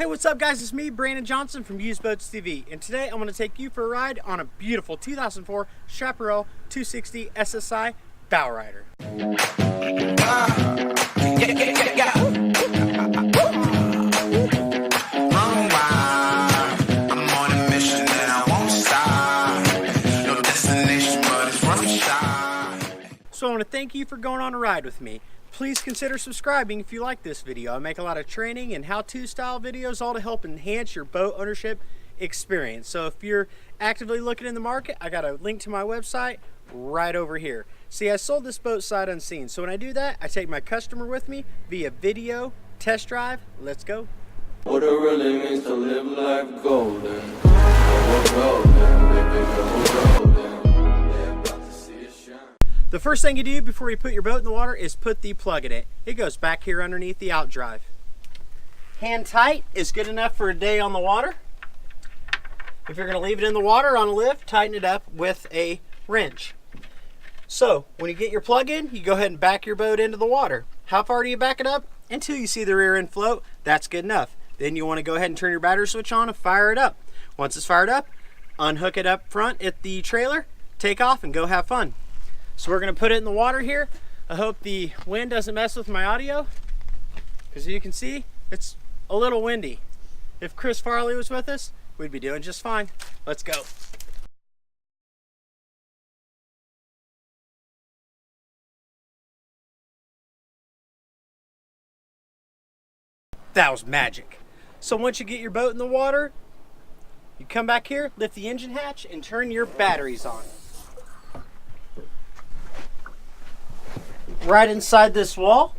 Hey, what's up guys? It's me, Brandon Johnson from Used Boats TV, and today I'm going to take you for a ride on a beautiful 2004 Chaparral 260 SSI bow rider. So I want to thank you for going on a ride with me. Please consider subscribing if you like this video. I make a lot of training and how-to style videos, all to help enhance your boat ownership experience. So if you're actively looking in the market, I got a link to my website right over here. See, I sold this boat sight unseen. So when I do that, I take my customer with me via video, test drive. Let's go. What it really means to live life golden. Golden. The first thing you do before you put your boat in the water is put the plug in it. It goes back here underneath the outdrive. Hand tight is good enough for a day on the water. If you're going to leave it in the water on a lift, tighten it up with a wrench. So when you get your plug in, you go ahead and back your boat into the water. How far do you back it up? Until you see the rear end float. That's good enough. Then you want to go ahead and turn your battery switch on and fire it up. Once it's fired up, unhook it up front at the trailer, take off and go have fun. So we're going to put it in the water here. I hope the wind doesn't mess with my audio, because you can see it's a little windy. If Chris Farley was with us, we'd be doing just fine. Let's go. That was magic. So once you get your boat in the water, you come back here, lift the engine hatch, and turn your batteries on. Right inside this wall,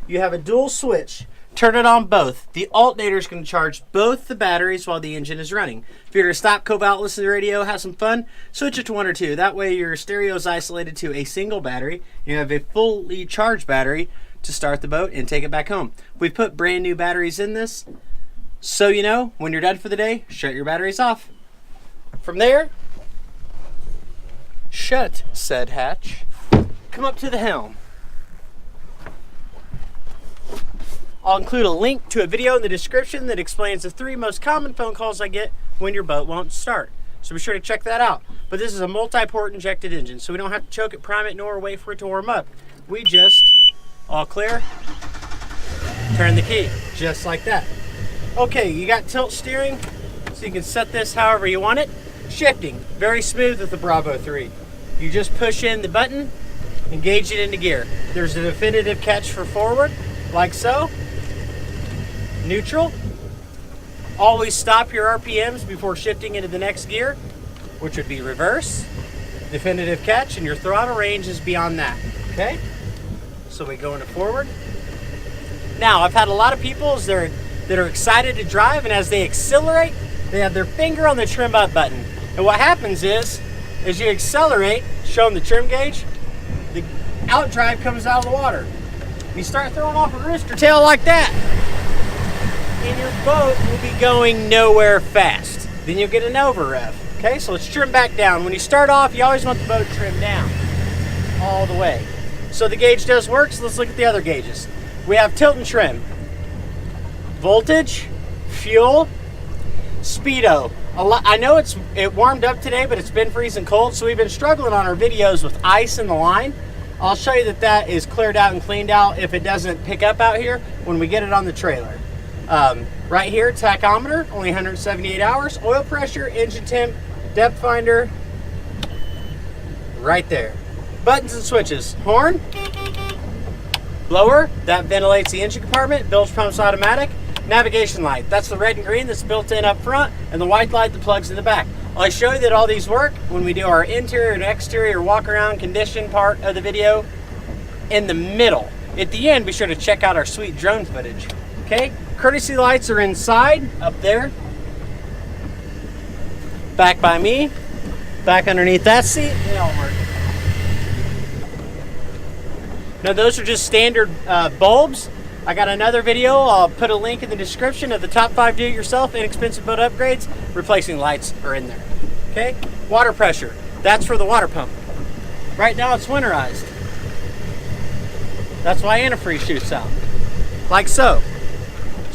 you have a dual switch. Turn it on both. The alternator is going to charge both the batteries while the engine is running. If you're going to stop, go out, listen to the radio, have some fun, switch it to 1 or 2. That way your stereo is isolated to a single battery. You have a fully charged battery to start the boat and take it back home. We put brand new batteries in this, so you know when you're done for the day, shut your batteries off. From there, shut said hatch, come up to the helm. I'll include a link to a video in the description that explains the 3 most common phone calls I get when your boat won't start. So be sure to check that out. But this is a multi-port injected engine, so we don't have to choke it, prime it, nor wait for it to warm up. We just, all clear, turn the key, just like that. Okay, you got tilt steering, so you can set this however you want it. Shifting, very smooth with the Bravo 3. You just push in the button, engage it into gear. There's a definitive catch for forward, like so. Neutral. Always stop your RPMs before shifting into the next gear, which would be reverse. Definitive catch, and your throttle range is beyond that. Okay? So we go into forward. Now, I've had a lot of people that are excited to drive, and as they accelerate, they have their finger on the trim up button. And what happens is, as you accelerate, showing the trim gauge, the outdrive comes out of the water. You start throwing off a rooster tail like that, and your boat will be going nowhere fast. Then you'll get an over rev. Okay, so let's trim back down. When you start off, you always want the boat trimmed down all the way. So the gauge does work, so let's look at the other gauges. We have tilt and trim, voltage, fuel, speedo. I know it warmed up today, but it's been freezing cold, so we've been struggling on our videos with ice in the line. I'll show you that is cleared out and cleaned out if it doesn't pick up out here when we get it on the trailer. Right here, tachometer, only 178 hours. Oil pressure, engine temp, depth finder, right there. Buttons and switches. Horn, blower, that ventilates the engine compartment. Bilge pump's automatic. Navigation light, that's the red and green that's built in up front, and the white light that plugs in the back. I'll show you that all these work when we do our interior and exterior walk around condition part of the video in the middle. At the end, be sure to check out our sweet drone footage. Okay, courtesy lights are inside, up there. Back by me, back underneath that seat, they all work. Now those are just standard bulbs. I got another video, I'll put a link in the description of the top 5 do-it-yourself inexpensive boat upgrades. Replacing lights are in there. Okay, water pressure, that's for the water pump. Right now it's winterized. That's why antifreeze shoots out, like so.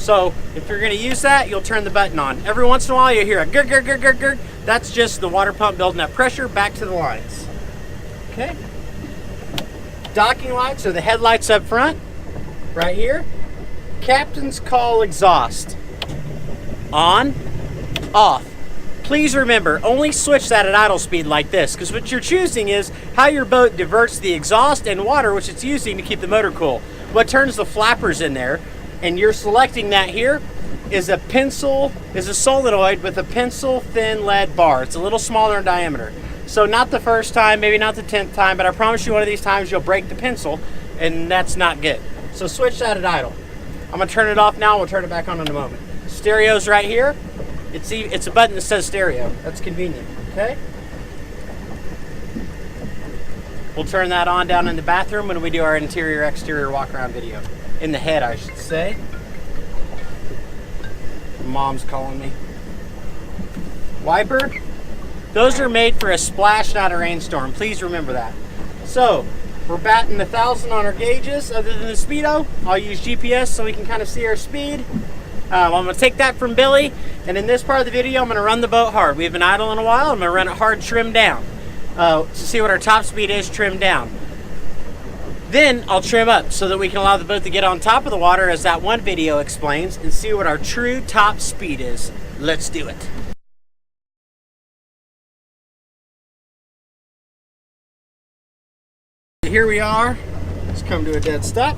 So if you're going to use that, you'll turn the button on. Every once in a while you hear a gurg, gurg, gurg, gurg, gurg. That's just the water pump building that pressure back to the lines. Okay. Docking lights are the headlights up front, right here. Captain's call exhaust. On, off. Please remember, only switch that at idle speed like this, because what you're choosing is how your boat diverts the exhaust and water which it's using to keep the motor cool. What turns the flappers in there, and you're selecting that here, is a solenoid with a pencil thin lead bar. It's a little smaller in diameter. So not the first time, maybe not the 10th time, but I promise you one of these times you'll break the pencil, and that's not good. So switch that at idle. I'm gonna turn it off now, we'll turn it back on in a moment. Stereo's right here. It's a button that says stereo. That's convenient, okay? We'll turn that on down in the bathroom when we do our interior-exterior walk-around video. In the head, I should say. Mom's calling me. Wiper. Those are made for a splash, not a rainstorm. Please remember that. So, we're batting 1,000 on our gauges. Other than the speedo, I'll use GPS so we can kind of see our speed. I'm going to take that from Billy, and in this part of the video, I'm going to run the boat hard. We've been idle in a while. I'm going to run it hard, trim down. To see what our top speed is, trim down. Then I'll trim up so that we can allow the boat to get on top of the water, as that one video explains, and see what our true top speed is. Let's do it. Here we are. Let's come to a dead stop.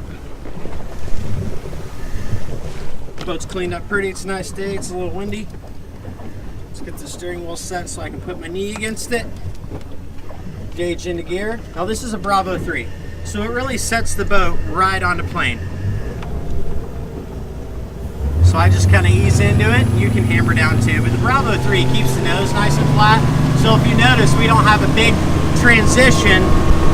Boat's cleaned up pretty. It's a nice day. It's a little windy. Let's get the steering wheel set so I can put my knee against it. Gauge into gear. Now this is a Bravo 3, so it really sets the boat right onto plane. So I just kind of ease into it. You can hammer down too, but the Bravo 3 keeps the nose nice and flat. So if you notice, we don't have a big transition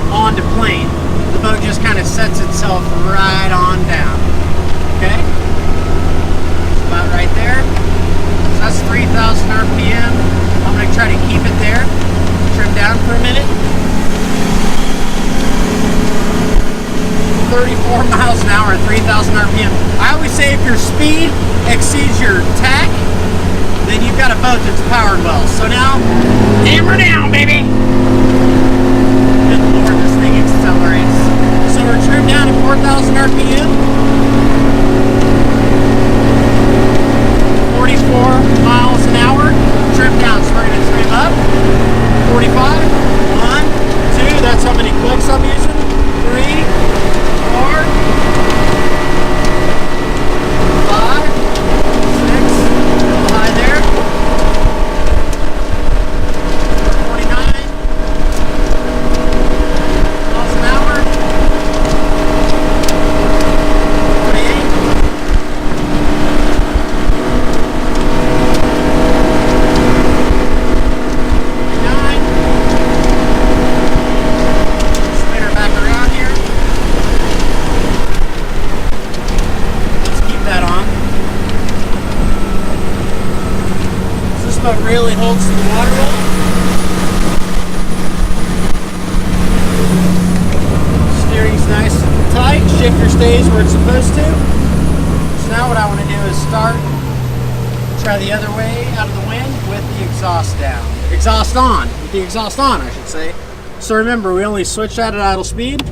onto plane. The boat just kind of sets itself right on down. Okay? About right there. So that's 3,000 RPM. I'm going to try to keep it there. Trim down for a minute. 34 miles an hour at 3,000 RPM. I always say if your speed exceeds your tack, then you've got a boat that's powered well. So now, hammer down, baby. Good Lord, this thing accelerates. So we're trimmed down at 4,000 RPM. 44 miles an hour, trim down, so we're going to trim up, 45, 1, 2, that's how many clicks I'm using, 3, 4, 5, 6, a little high there, 49 miles an hour, 48, 'Boat really holds to the water well. Steering's nice and tight. Shifter stays where it's supposed to. So now what I want to do is start, try the other way out of the wind with the exhaust down. Exhaust on. With the exhaust on, I should say. So remember, we only switch that at idle speed.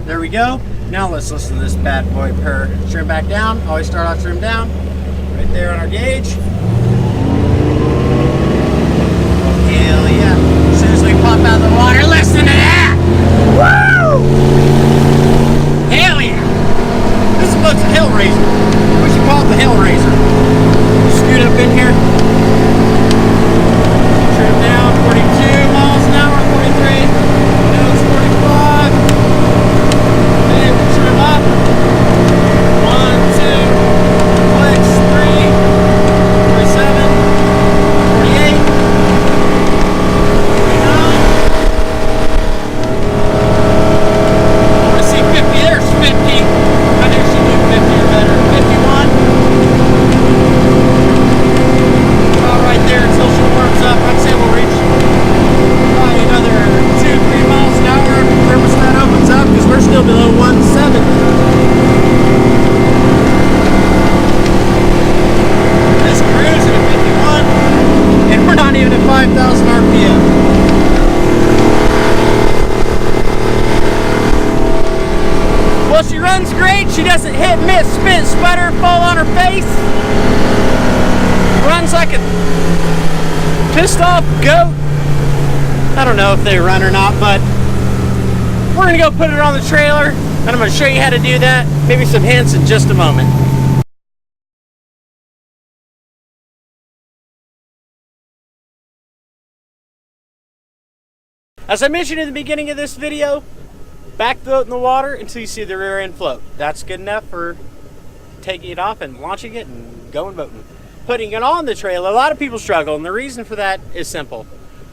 There we go. Now let's listen to this bad boy purr. Trim back down. Always start off trim down. Right there on our gauge. Hell yeah. As soon as we pop out of the water, listen to that! Woo! Hell yeah! This boat's a hill raiser. We should call it the hill raiser. Scoot up in here. Trim down, 42 miles an hour, 43. Now it's 45. Then we'll trim up. 1, 2, flex, 3, 47. she doesn't hit, miss, spin, sputter, fall on her face. Runs like a pissed off goat. I don't know if they run or not, but we're gonna go put it on the trailer, and I'm gonna show you how to do that. Maybe some hints in just a moment. As I mentioned in the beginning of this video, back the boat in the water until you see the rear end float. That's good enough for taking it off and launching it and going boating. Putting it on the trailer, a lot of people struggle, and the reason for that is simple.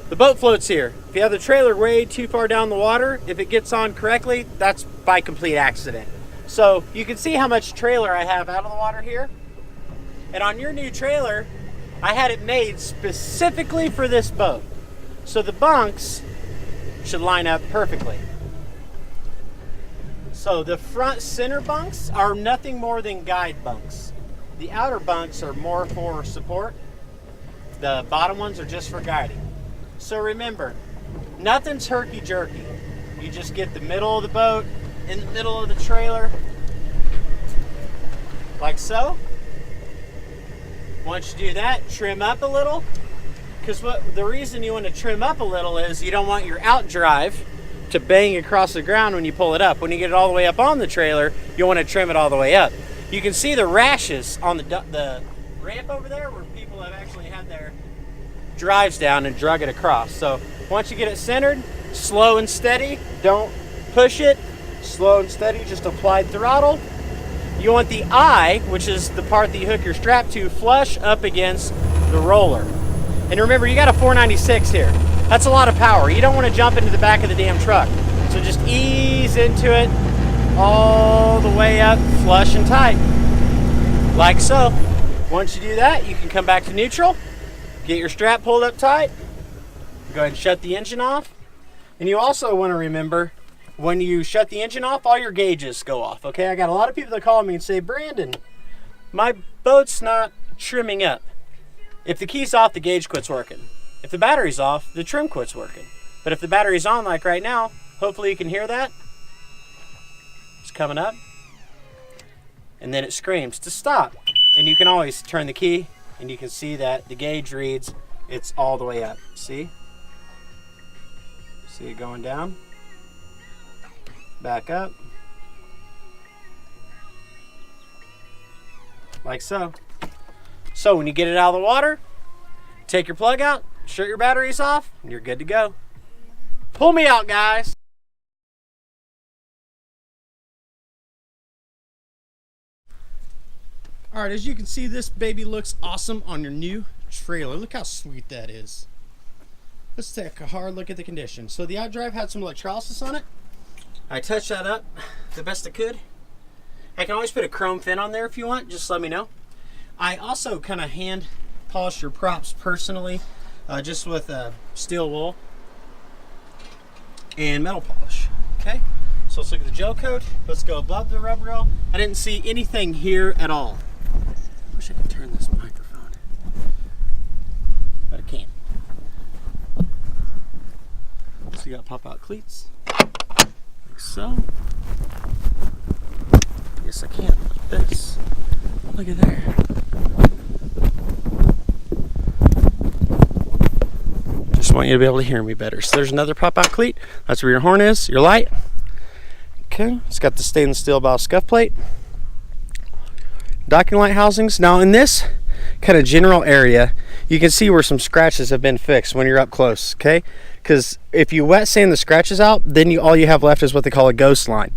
The boat floats here. If you have the trailer way too far down the water, if it gets on correctly, that's by complete accident. So you can see how much trailer I have out of the water here. And on your new trailer, I had it made specifically for this boat. So the bunks should line up perfectly. So the front center bunks are nothing more than guide bunks. The outer bunks are more for support. The bottom ones are just for guiding. So remember, nothing's herky-jerky. You just get the middle of the boat in the middle of the trailer, like so. Once you do that, trim up a little. Because the reason you want to trim up a little is you don't want your out drive to bang across the ground when you pull it up. When you get it all the way up on the trailer, you want to trim it all the way up. You can see the rashes on the ramp over there where people have actually had their drives down and drug it across. So once you get it centered, slow and steady, don't push it, slow and steady, just apply throttle. You want the eye, which is the part that you hook your strap to, flush up against the roller. And remember, you got a 496 here. That's a lot of power. You don't want to jump into the back of the damn truck. So just ease into it all the way up, flush and tight. Like so. Once you do that, you can come back to neutral, get your strap pulled up tight, go ahead and shut the engine off. And you also want to remember, when you shut the engine off, all your gauges go off, okay? I got a lot of people that call me and say, Brandon, my boat's not trimming up. If the key's off, the gauge quits working. If the battery's off, the trim quits working. But if the battery's on, like right now, hopefully you can hear that. It's coming up. And then it screams to stop. And you can always turn the key, and you can see that the gauge reads it's all the way up. See? See it going down? Back up. Like so. So when you get it out of the water, take your plug out, shut your batteries off, and you're good to go. Pull me out, guys. All right, as you can see, this baby looks awesome on your new trailer. Look how sweet that is. Let's take a hard look at the condition. So the outdrive had some electrolysis on it. I touched that up the best I could. I can always put a chrome fin on there if you want, just let me know. I also kind of hand polish your props personally, just with steel wool and metal polish. Okay, so let's look at the gel coat. Let's go above the rubber rail. I didn't see anything here at all. I wish I could turn this microphone, but I can't. So you got pop out cleats, like so. Yes, I can. Like this. Look at there. Just want you to be able to hear me better. So there's another pop-out cleat. That's where your horn is, your light. Okay, it's got the stainless steel bow scuff plate. Docking light housings. Now in this kind of general area, you can see where some scratches have been fixed when you're up close, okay? Because if you wet sand the scratches out, then all you have left is what they call a ghost line.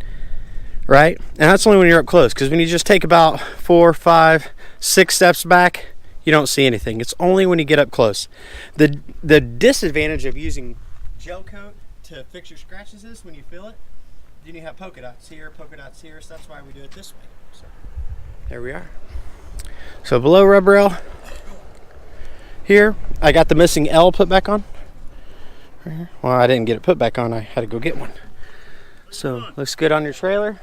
Right? And that's only when you're up close, because when you just take about 4, 5, 6 steps back, you don't see anything. It's only when you get up close. The disadvantage of using gel coat to fix your scratches is when you feel it, then you have polka dots here, so that's why we do it this way. So there we are. So below rubber rail here, I got the missing L put back on. Right here. Well, I didn't get it put back on, I had to go get one. So looks good on your trailer.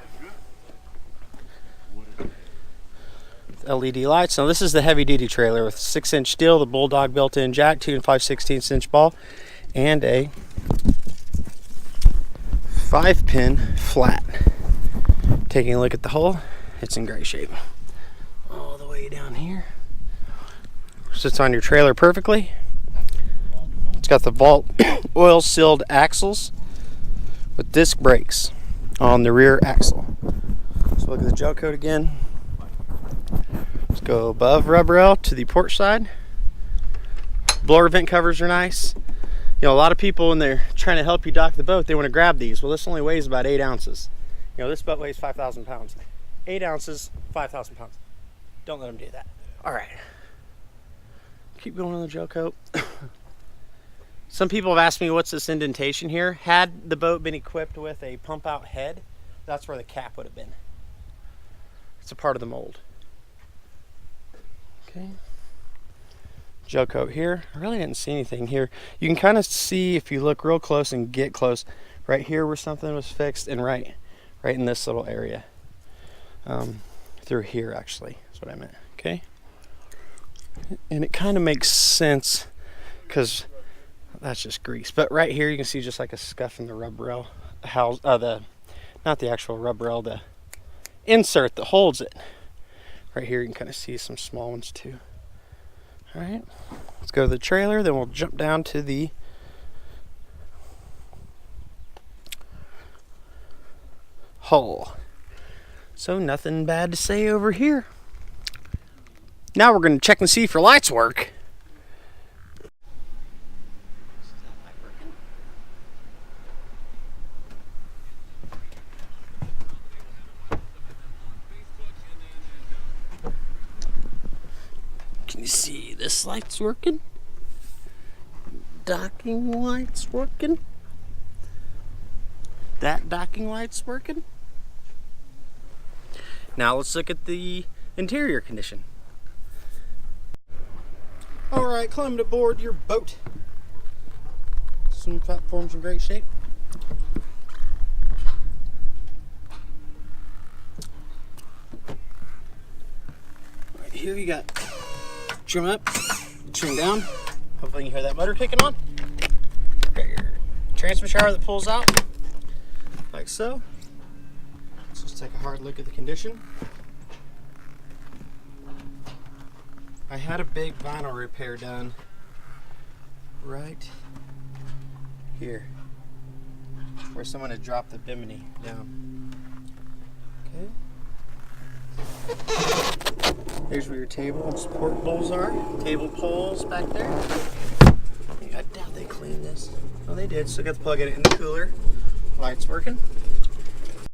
LED lights. Now this is the heavy duty trailer with 6-inch steel, the Bulldog built-in jack, 2 5/16" ball, and a 5-pin flat Taking a look at the hull, it's in great shape. All the way down here. Sits on your trailer perfectly. It's got the Vault oil sealed axles with disc brakes on the rear axle. So look at the gel coat again. Let's go above rub rail to the port side. Blower vent covers are nice. You know, a lot of people when they're trying to help you dock the boat, they want to grab these. Well, this only weighs about 8 ounces. You know, this boat weighs 5,000 pounds. 8 ounces, 5,000 pounds. Don't let them do that. All right. Keep going on the gel coat. Some people have asked me what's this indentation here. Had the boat been equipped with a pump out head, that's where the cap would have been. It's a part of the mold. Okay. Gel coat here. I really didn't see anything here. You can kind of see if you look real close and get close right here where something was fixed, and right in this little area. Through here actually, that's what I meant. Okay. And it kind of makes sense because that's just grease. But right here you can see just like a scuff in the rub rail. Not the actual rub rail, the insert that holds it. Right here you can kind of see some small ones too. All right, let's go to the trailer, then we'll jump down to the hull. So nothing bad to say over here. Now we're going to check and see if your lights work. Can you see this light's working? Docking light's working? That docking light's working? Now let's look at the interior condition. Alright, climbed aboard your boat. Swim platform's in great shape. Right here you got trim up, trim down. Hopefully you can hear that motor kicking on. Got your transfer shower that pulls out, like so. Let's just take a hard look at the condition. I had a big vinyl repair done right here, where someone had dropped the bimini down. Okay. Here's where your table and support poles are. Table poles back there. I doubt they cleaned this. Oh, they did. Still got to plug it in the cooler. Lights working.